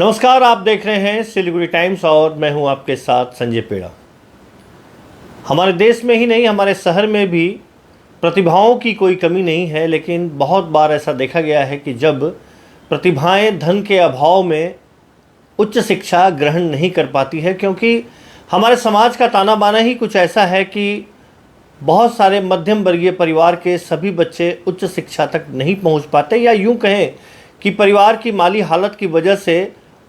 नमस्कार, आप देख रहे हैं सिलीगुड़ी टाइम्स और मैं हूं आपके साथ संजय पेड़ा। हमारे देश में ही नहीं, हमारे शहर में भी प्रतिभाओं की कोई कमी नहीं है, लेकिन बहुत बार ऐसा देखा गया है कि जब प्रतिभाएं धन के अभाव में उच्च शिक्षा ग्रहण नहीं कर पाती है, क्योंकि हमारे समाज का ताना बाना ही कुछ ऐसा है कि बहुत सारे मध्यम वर्गीय परिवार के सभी बच्चे उच्च शिक्षा तक नहीं पहुंच पाते, या यूं कहें कि परिवार की माली हालत की वजह से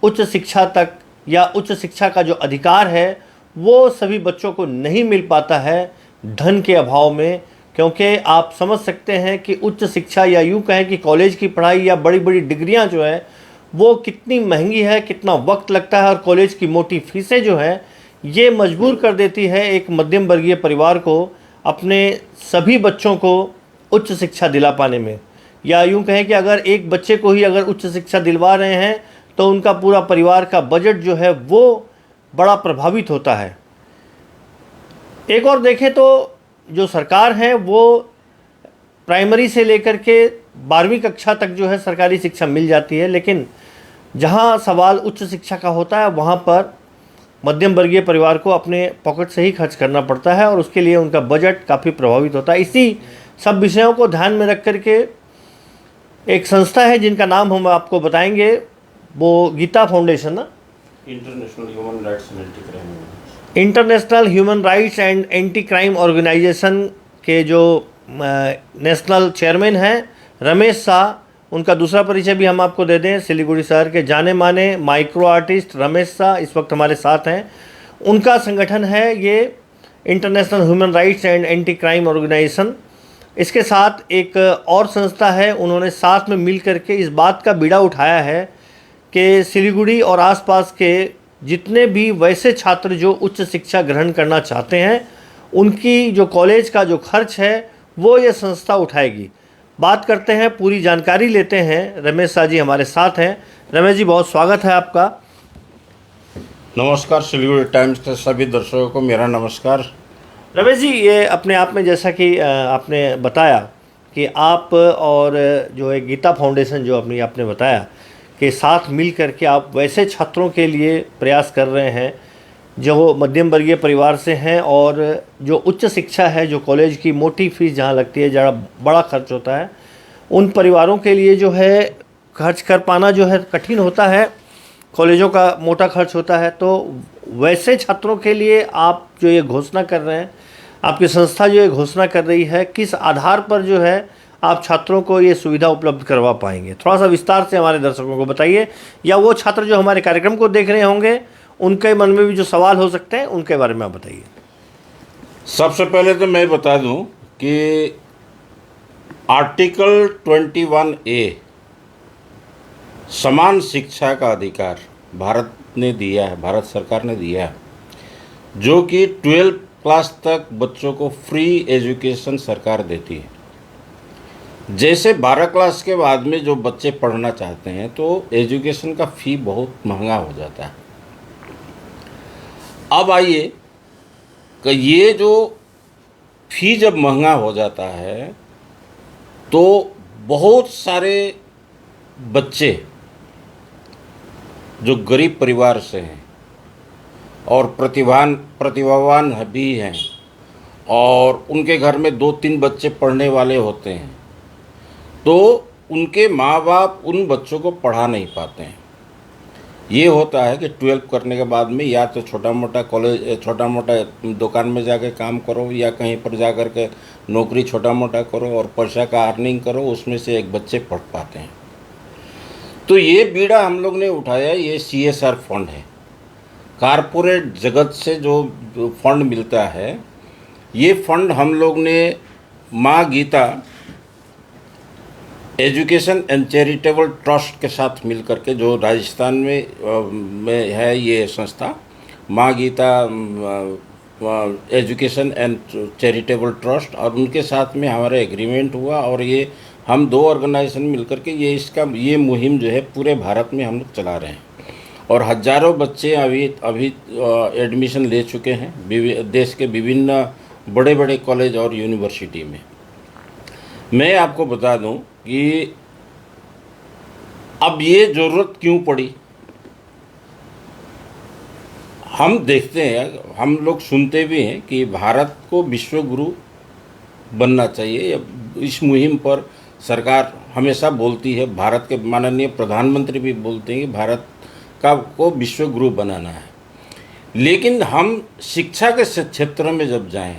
उच्च शिक्षा तक या उच्च शिक्षा का जो अधिकार है वो सभी बच्चों को नहीं मिल पाता है धन के अभाव में। क्योंकि आप समझ सकते हैं कि उच्च शिक्षा या यूं कहें कि कॉलेज की पढ़ाई या बड़ी बड़ी डिग्रियां जो है वो कितनी महंगी है, कितना वक्त लगता है, और कॉलेज की मोटी फीसें जो हैं ये मजबूर कर देती है एक मध्यम वर्गीय परिवार को अपने सभी बच्चों को उच्च शिक्षा दिला पाने में। या यूं कहें कि अगर एक बच्चे को ही अगर उच्च शिक्षा दिलवा रहे हैं तो उनका पूरा परिवार का बजट जो है वो बड़ा प्रभावित होता है। एक और देखें तो जो सरकार है वो प्राइमरी से लेकर के 12वीं कक्षा तक जो है सरकारी शिक्षा मिल जाती है, लेकिन जहां सवाल उच्च शिक्षा का होता है वहां पर मध्यम वर्गीय परिवार को अपने पॉकेट से ही खर्च करना पड़ता है और उसके लिए उनका बजट काफ़ी प्रभावित होता है। इसी सब विषयों को ध्यान में रख करके एक संस्था है जिनका नाम हम आपको बताएंगे, वो गीता फाउंडेशन ना, international human rights and anti crime organisation के जो नेशनल चेयरमैन हैं रमेश शाह, उनका दूसरा परिचय भी हम आपको दे दें। सिलीगुड़ी शहर के जाने माने माइक्रो आर्टिस्ट रमेश शाह इस वक्त हमारे साथ हैं। उनका संगठन है ये international human rights and anti crime organisation. इसके साथ एक और संस्था है, उन्होंने साथ में मिल करके इस बात का बीड़ा उठाया है कि सिलीगुड़ी और आसपास के जितने भी वैसे छात्र जो उच्च शिक्षा ग्रहण करना चाहते हैं उनकी जो कॉलेज का जो खर्च है वो ये संस्था उठाएगी। बात करते हैं, पूरी जानकारी लेते हैं। रमेश शाह जी हमारे साथ हैं। रमेश जी, बहुत स्वागत है आपका। नमस्कार, सिलीगुड़ी टाइम्स के सभी दर्शकों को मेरा नमस्कार। रमेश जी, ये अपने आप में जैसा कि आपने बताया कि आप और जो है गीता फाउंडेशन जो आपने बताया कि साथ मिल करके आप वैसे छात्रों के लिए प्रयास कर रहे हैं जो मध्यम वर्गीय परिवार से हैं और जो उच्च शिक्षा है, जो कॉलेज की मोटी फीस जहाँ लगती है, ज़रा बड़ा खर्च होता है, उन परिवारों के लिए जो है खर्च कर पाना जो है कठिन होता है, कॉलेजों का मोटा खर्च होता है। तो वैसे छात्रों के लिए आप जो ये घोषणा कर रहे हैं, आपकी संस्था जो ये घोषणा कर रही है, किस आधार पर जो है आप छात्रों को ये सुविधा उपलब्ध करवा पाएंगे? थोड़ा सा विस्तार से हमारे दर्शकों को बताइए, या वो छात्र जो हमारे कार्यक्रम को देख रहे होंगे उनके मन में भी जो सवाल हो सकते हैं उनके बारे में आप बताइए। सबसे पहले तो मैं बता दूं कि आर्टिकल 21A समान शिक्षा का अधिकार भारत ने दिया है, भारत सरकार ने दिया है, जो कि 12 क्लास तक बच्चों को फ्री एजुकेशन सरकार देती है। जैसे 12 क्लास के बाद में जो बच्चे पढ़ना चाहते हैं तो एजुकेशन का फ़ी बहुत महंगा हो जाता है। अब आइए कि ये जो फ़ी जब महंगा हो जाता है तो बहुत सारे बच्चे जो गरीब परिवार से हैं और प्रतिभावान भी हैं और उनके घर में 2-3 बच्चे पढ़ने वाले होते हैं, तो उनके माँ बाप उन बच्चों को पढ़ा नहीं पाते हैं। ये होता है कि 12 करने के बाद में या तो छोटा मोटा कॉलेज, छोटा मोटा दुकान में जाकर काम करो या कहीं पर जा कर के नौकरी छोटा मोटा करो और पैसा का अर्निंग करो, उसमें से एक बच्चे पढ़ पाते हैं। तो ये बीड़ा हम लोग ने उठाया। ये CSR फंड है, कारपोरेट जगत से जो फंड मिलता है, ये फंड हम लोग ने Maa Gita education and charitable trust के साथ मिल करके, जो राजस्थान में है ये संस्था, Maa Gita education and charitable trust, और उनके साथ में हमारा एग्रीमेंट हुआ और ये हम 2 ऑर्गेनाइजेशन मिल करके ये मुहिम जो है पूरे भारत में हम लोग चला रहे हैं और हज़ारों बच्चे अभी एडमिशन ले चुके हैं देश के विभिन्न बड़े बड़े कॉलेज और यूनिवर्सिटी में। मैं आपको बता दूं कि अब ये ज़रूरत क्यों पड़ी हम देखते हैं, हम लोग सुनते भी हैं कि भारत को विश्व गुरु बनना चाहिए। इस मुहिम पर सरकार हमेशा बोलती है, भारत के माननीय प्रधानमंत्री भी बोलते हैं कि भारत का को विश्व गुरु बनाना है। लेकिन हम शिक्षा के क्षेत्र में जब जाएं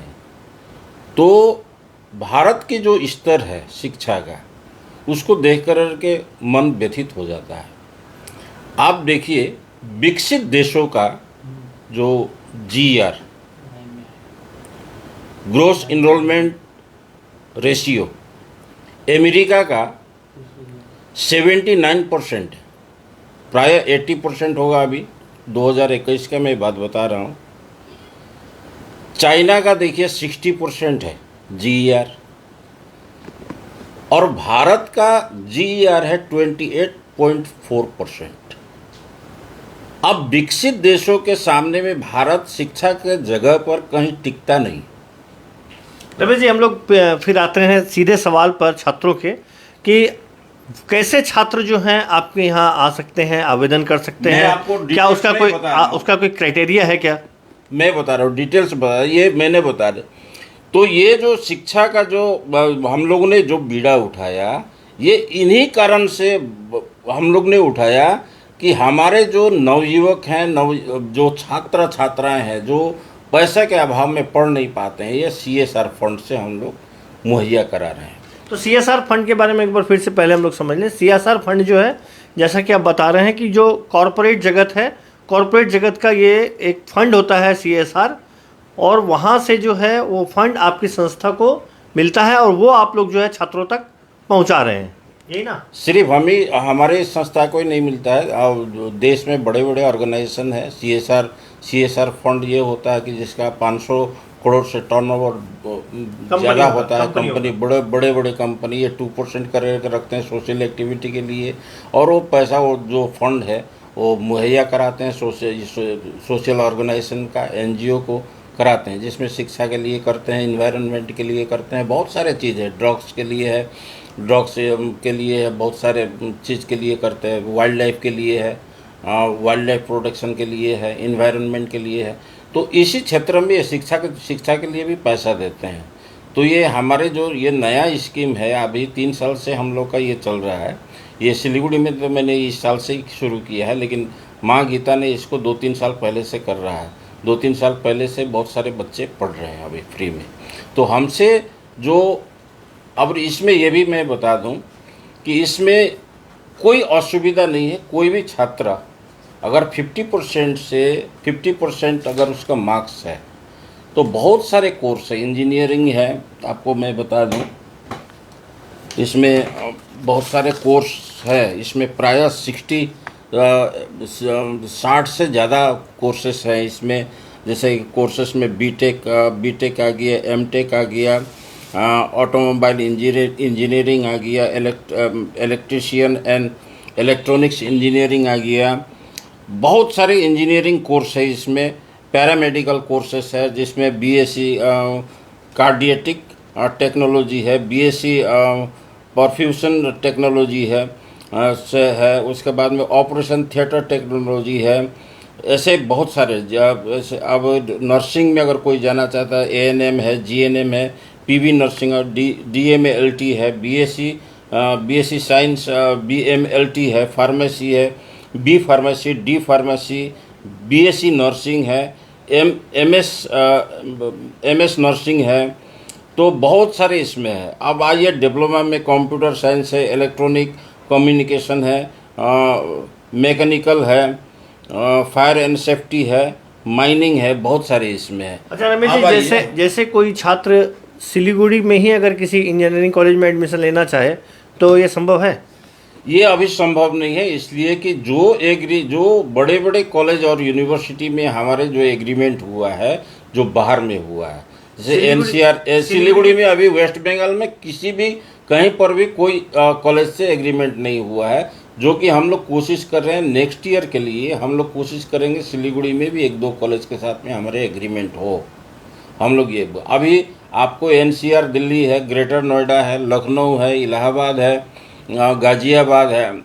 तो भारत की जो स्तर है शिक्षा का, उसको देख कर के मन व्यथित हो जाता है। आप देखिए विकसित देशों का जो GR, gross enrolment ratio, America का 79% है, प्राय 80% होगा अभी 2021 का मैं बात बता रहा हूँ। चाइना का देखिए 60% है GR, और भारत का GR है 28.4%। अब विकसित देशों के सामने में भारत शिक्षा के जगह पर कहीं टिकता नहीं। रमेश जी, हम लोग फिर आते हैं सीधे सवाल पर छात्रों के, कि कैसे छात्र जो हैं आपके यहाँ आ सकते हैं, आवेदन कर सकते मैं हैं? आपको क्या उसका कोई बता रहा हूं। उसका कोई क्राइटेरिया है क्या? मैं बता रहा हूँ, डिटेल्स बता, ये मैंने बता दिया। तो ये जो शिक्षा का जो हम लोगों ने जो बीड़ा उठाया, ये इन्हीं कारण से हम लोग ने उठाया कि हमारे जो नवयुवक हैं, जो छात्र छात्राएं हैं, जो पैसा के अभाव में पढ़ नहीं पाते हैं, ये CSR फंड से हम लोग मुहैया करा रहे हैं। तो CSR फंड के बारे में एक बार फिर से पहले हम लोग समझ लें। CSR फंड जो है, जैसा कि आप बता रहे हैं कि जो कॉरपोरेट जगत है, कॉरपोरेट जगत का ये एक फंड होता है CSR, और वहाँ से जो है वो फंड आपकी संस्था को मिलता है और वो आप लोग जो है छात्रों तक पहुँचा रहे हैं, यही ना? सिर्फ हम ही, हमारे संस्था को ही नहीं मिलता है, और देश में बड़े बड़े ऑर्गेनाइजेशन है। CSR फंड ये होता है कि जिसका 500 करोड़ से टर्नओवर ज़्यादा होता है। कंपनी, बड़े बड़े कंपनी ये 2% करके रखते हैं सोशल एक्टिविटी के लिए, और वो पैसा, वो जो फंड है वो मुहैया कराते हैं सोशल ऑर्गेनाइजेशन का, NGO को कराते हैं, जिसमें शिक्षा के लिए करते हैं, इन्वायरमेंट के लिए करते हैं, बहुत सारे चीज़ है, ड्रग्स के लिए है, ड्रग्स के लिए है, बहुत सारे चीज़ के लिए करते हैं, वाइल्ड लाइफ के लिए है, वाइल्ड लाइफ प्रोटेक्शन के लिए है, इन्वायरमेंट के लिए है। तो इसी क्षेत्र में ये शिक्षा के लिए भी पैसा देते हैं। तो ये हमारे जो ये नया स्कीम है, अभी 3 साल से हम लोग का ये चल रहा है। ये सिलीगुड़ी में तो मैंने इस साल से ही शुरू किया है, लेकिन माँ गीता ने इसको 2-3 साल पहले से कर रहा है। 2-3 साल पहले से बहुत सारे बच्चे पढ़ रहे हैं अभी फ्री में। तो हमसे जो, अब इसमें ये भी मैं बता दूं कि इसमें कोई असुविधा नहीं है। कोई भी छात्र अगर 50% से 50% अगर उसका मार्क्स है तो बहुत सारे कोर्स है, इंजीनियरिंग है, आपको मैं बता दूं इसमें बहुत सारे कोर्स है। इसमें प्रायः 60 से ज़्यादा कोर्सेस हैं इसमें। जैसे कोर्सेस में बीटेक आ गया, एमटेक आ गया, ऑटोमोबाइल इंजीनियरिंग आ गया, इलेक्ट्रिशियन एंड इलेक्ट्रॉनिक्स इंजीनियरिंग आ गया। बहुत सारे इंजीनियरिंग कोर्स है इसमें। पैरामेडिकल कोर्सेस है जिसमें BSc कार्डियटिक टेक्नोलॉजी है, BSc परफ्यूशन टेक्नोलॉजी है से है। उसके बाद में ऑपरेशन थिएटर टेक्नोलॉजी है। ऐसे बहुत सारे, अब नर्सिंग में अगर कोई जाना चाहता है, ANM है, GNM है, PV नर्सिंग और DMLT है, BSc साइंस BMLT है, फार्मेसी है, B pharmacy, D pharmacy, BSc nursing है, MS नर्सिंग है। तो बहुत सारे इसमें है। अब आइए डिप्लोमा में कंप्यूटर साइंस है, इलेक्ट्रॉनिक कम्युनिकेशन है, मैकेनिकल है, फायर एंड सेफ्टी है, माइनिंग है, बहुत सारे इसमें है। अच्छा रमेश जी, जैसे कोई छात्र सिलीगुड़ी में ही अगर किसी इंजीनियरिंग कॉलेज में एडमिशन लेना चाहे तो ये संभव है? ये अभी संभव नहीं है, इसलिए कि जो बड़े बड़े कॉलेज और यूनिवर्सिटी में हमारे जो एग्रीमेंट हुआ है, जो बाहर में हुआ है, जैसे NCR सिलीगुड़ी में, अभी वेस्ट बंगाल में किसी भी कहीं पर भी कोई कॉलेज से एग्रीमेंट नहीं हुआ है। जो कि हम लोग कोशिश कर रहे हैं नेक्स्ट ईयर के लिए, हम लोग कोशिश करेंगे सिलीगुड़ी में भी 1-2 कॉलेज के साथ में हमारे एग्रीमेंट हो। हम लोग ये अभी आपको NCR दिल्ली है, ग्रेटर नोएडा है, लखनऊ है, इलाहाबाद है, गाजियाबाद है,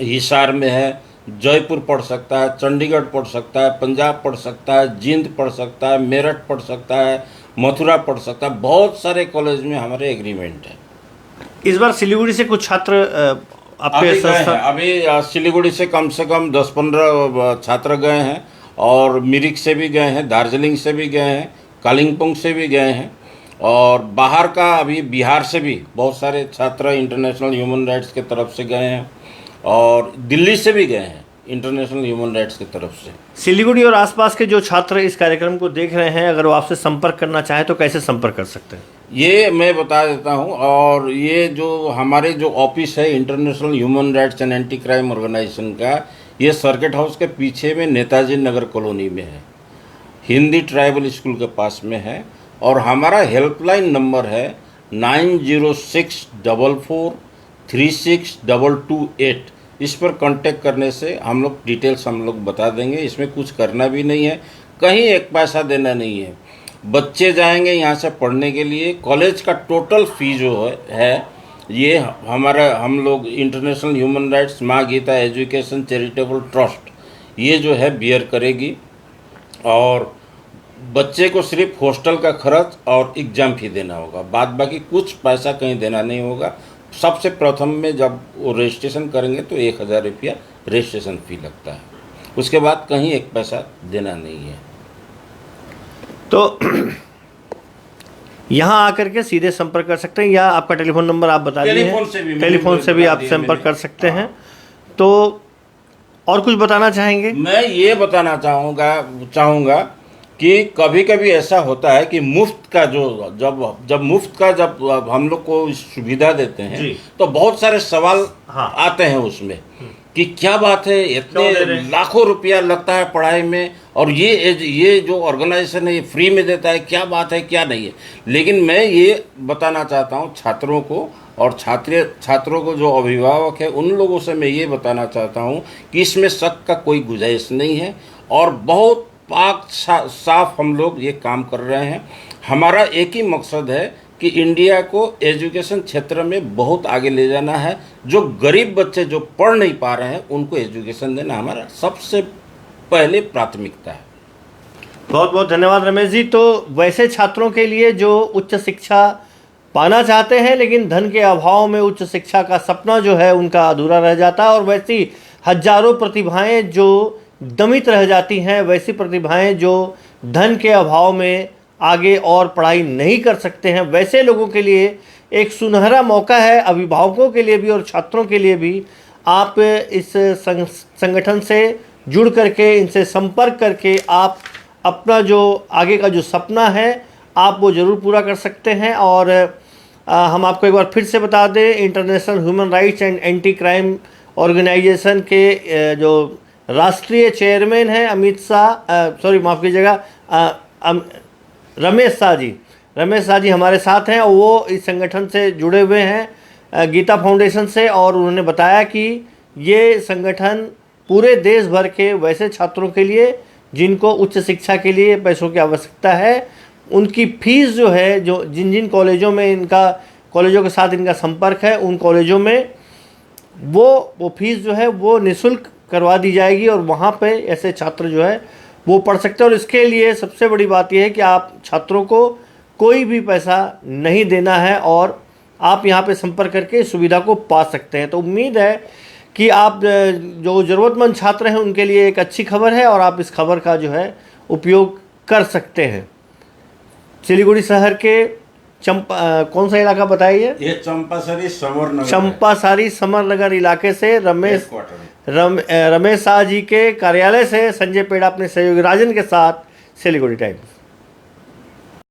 हिसार में है, जयपुर पढ़ सकता है, चंडीगढ़ पढ़ सकता है, पंजाब पढ़ सकता है, जींद पढ़ सकता है, मेरठ पढ़ सकता है, मथुरा पढ़ सकता है। बहुत सारे कॉलेज में हमारे एग्रीमेंट है। इस बार सिलीगुड़ी से कुछ छात्र आपके अभी गए हैं, संस्था अभी सिलीगुड़ी से कम 10-15 छात्र गए हैं, और मिरिक से भी गए हैं, दार्जिलिंग से भी गए हैं, कालिम्पोंग से भी गए हैं, और बाहर का अभी बिहार से भी बहुत सारे छात्र इंटरनेशनल ह्यूमन राइट्स के तरफ से गए हैं, और दिल्ली से भी गए हैं इंटरनेशनल ह्यूमन राइट्स की तरफ से। सिलीगुड़ी और आसपास के जो छात्र इस कार्यक्रम को देख रहे हैं, अगर वो आपसे संपर्क करना चाहें तो कैसे संपर्क कर सकते हैं? ये मैं बता देता हूँ। और ये जो हमारे जो ऑफिस है international human rights and anti crime organisation का, ये सर्किट हाउस के पीछे में नेताजी नगर कॉलोनी में है, हिंदी ट्राइबल स्कूल के पास में है। और हमारा हेल्पलाइन नंबर है 9064436228। इस पर कांटेक्ट करने से हम लोग डिटेल्स हम लोग बता देंगे। इसमें कुछ करना भी नहीं है, कहीं एक पैसा देना नहीं है। बच्चे जाएंगे यहाँ से पढ़ने के लिए। कॉलेज का टोटल फी जो है ये हम लोग इंटरनेशनल ह्यूमन राइट्स माँ गीता एजुकेशन चैरिटेबल ट्रस्ट ये जो है बियर करेगी। और बच्चे को सिर्फ हॉस्टल का खर्च और एग्ज़ाम फी देना होगा, बाद बाकी कुछ पैसा कहीं देना नहीं होगा। सबसे प्रथम में जब वो रजिस्ट्रेशन करेंगे तो 1000 रुपया रजिस्ट्रेशन फ़ी लगता है, उसके बाद कहीं एक पैसा देना नहीं है। तो यहाँ आकर के सीधे संपर्क कर सकते हैं, या आपका टेलीफोन नंबर आप बता दीजिए। टेलीफोन से भी आप संपर्क कर सकते हैं। तो और कुछ बताना चाहेंगे? मैं ये बताना चाहूँगा कि कभी कभी ऐसा होता है कि मुफ्त का जब हम लोग को सुविधा देते हैं तो बहुत सारे सवाल आते हैं उसमें कि क्या बात है, इतने लाखों रुपया लगता है पढ़ाई में, और ये जो ऑर्गेनाइजेशन है ये फ्री में देता है, क्या बात है क्या नहीं है। लेकिन मैं ये बताना चाहता हूँ छात्रों को और छात्रों को, जो अभिभावक है उन लोगों से मैं ये बताना चाहता हूँ कि इसमें शक का कोई गुंजाइश नहीं है, और बहुत पाक साफ हम लोग ये काम कर रहे हैं। हमारा एक ही मकसद है कि इंडिया को एजुकेशन क्षेत्र में बहुत आगे ले जाना है। जो गरीब बच्चे जो पढ़ नहीं पा रहे हैं उनको एजुकेशन देना हमारा सबसे पहले प्राथमिकता है। बहुत बहुत धन्यवाद रमेश जी। तो वैसे छात्रों के लिए जो उच्च शिक्षा पाना चाहते हैं लेकिन धन के अभाव में उच्च शिक्षा का सपना जो है उनका अधूरा रह जाता है, और वैसी हजारों प्रतिभाएं जो दमित रह जाती हैं, वैसी प्रतिभाएं जो धन के अभाव में आगे और पढ़ाई नहीं कर सकते हैं, वैसे लोगों के लिए एक सुनहरा मौका है, अभिभावकों के लिए भी और छात्रों के लिए भी। आप इस संगठन से जुड़ करके, इनसे संपर्क करके आप अपना जो आगे का जो सपना है आप वो ज़रूर पूरा कर सकते हैं। और हम आपको एक बार फिर से बता दें, international human rights and anti crime organisation के जो राष्ट्रीय चेयरमैन हैं रमेश शाह जी हमारे साथ हैं, और वो इस संगठन से जुड़े हुए हैं गीता फाउंडेशन से। और उन्होंने बताया कि ये संगठन पूरे देश भर के वैसे छात्रों के लिए जिनको उच्च शिक्षा के लिए पैसों की आवश्यकता है, उनकी फीस जो है, जो जिन कॉलेजों में कॉलेजों के साथ इनका संपर्क है, उन कॉलेजों में वो फीस जो है वो निःशुल्क करवा दी जाएगी, और वहाँ पे ऐसे छात्र जो है वो पढ़ सकते हैं। और इसके लिए सबसे बड़ी बात यह है कि आप छात्रों को कोई भी पैसा नहीं देना है, और आप यहाँ पे संपर्क करके इस सुविधा को पा सकते हैं। तो उम्मीद है कि आप जो ज़रूरतमंद छात्र हैं उनके लिए एक अच्छी खबर है, और आप इस खबर का जो है उपयोग कर सकते हैं। सिलीगुड़ी शहर के कौन सा इलाका बताइए? ये चंपासारी समर नगर इलाके से रमेश शाह जी के कार्यालय से संजय पेड़ा अपने सहयोगी राजन के साथ, सिलीगुड़ी टाइम्स।